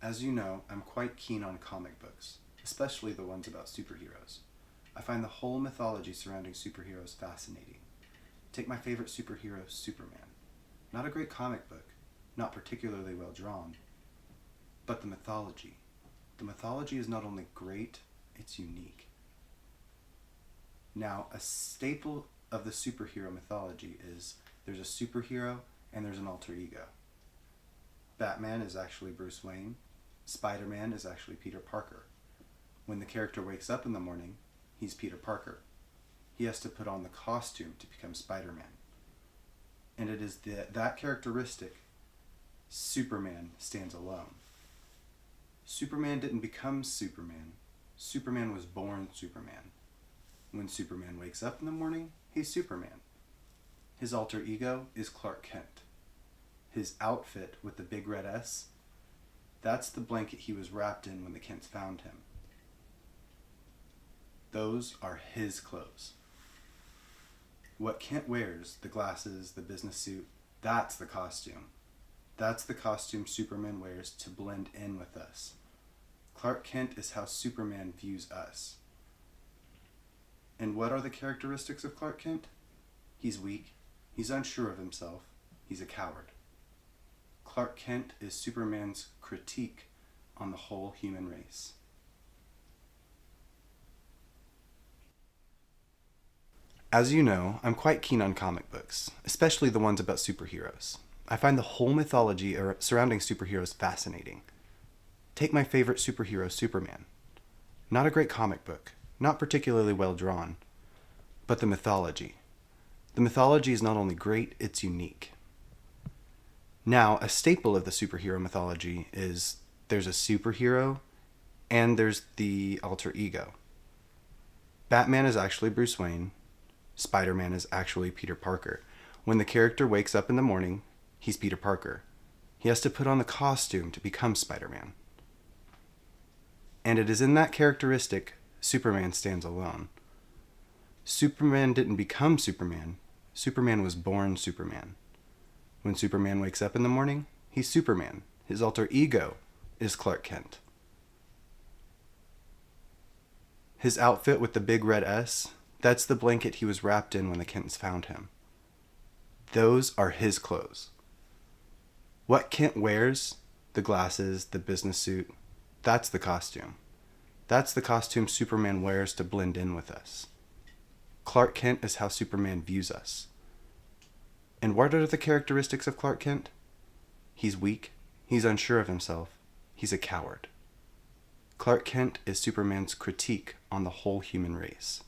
As you know, I'm quite keen on comic books, especially the ones about superheroes. I find the whole mythology surrounding superheroes fascinating. Take my favorite superhero, Superman. Not a great comic book, not particularly well drawn, but the mythology. The mythology is not only great, it's unique. Now, a staple of the superhero mythology is there's a superhero and there's an alter ego. Batman is actually Bruce Wayne. Spider-Man is actually Peter Parker. When the character wakes up in the morning, he's Peter Parker. He has to put on the costume to become Spider-Man. And it is that characteristic Superman stands alone. Superman didn't become Superman. Superman was born Superman. When Superman wakes up in the morning, he's Superman. His alter ego is Clark Kent. His outfit with the big red S, that's the blanket he was wrapped in when the Kents found him. Those are his clothes. What Kent wears, the glasses, the business suit, that's the costume. That's the costume Superman wears to blend in with us. Clark Kent is how Superman views us. And what are the characteristics of Clark Kent? He's weak, he's unsure of himself, he's a coward. Clark Kent is Superman's critique on the whole human race. As you know, I'm quite keen on comic books, especially the ones about superheroes. I find the whole mythology surrounding superheroes fascinating. Take my favorite superhero, Superman. Not a great comic book, not particularly well drawn, but the mythology. The mythology is not only great, it's unique. Now, a staple of the superhero mythology is there's a superhero and there's the alter ego. Batman is actually Bruce Wayne. Spider-Man is actually Peter Parker. When the character wakes up in the morning, he's Peter Parker. He has to put on the costume to become Spider-Man. And it is in that characteristic Superman stands alone. Superman didn't become Superman. Superman was born Superman. When Superman wakes up in the morning, he's Superman. His alter ego is Clark Kent. His outfit with the big red S, that's the blanket he was wrapped in when the Kents found him. Those are his clothes. What Kent wears, the glasses, the business suit, that's the costume. That's the costume Superman wears to blend in with us. Clark Kent is how Superman views us. And what are the characteristics of Clark Kent? He's weak, he's unsure of himself, he's a coward. Clark Kent is Superman's critique on the whole human race.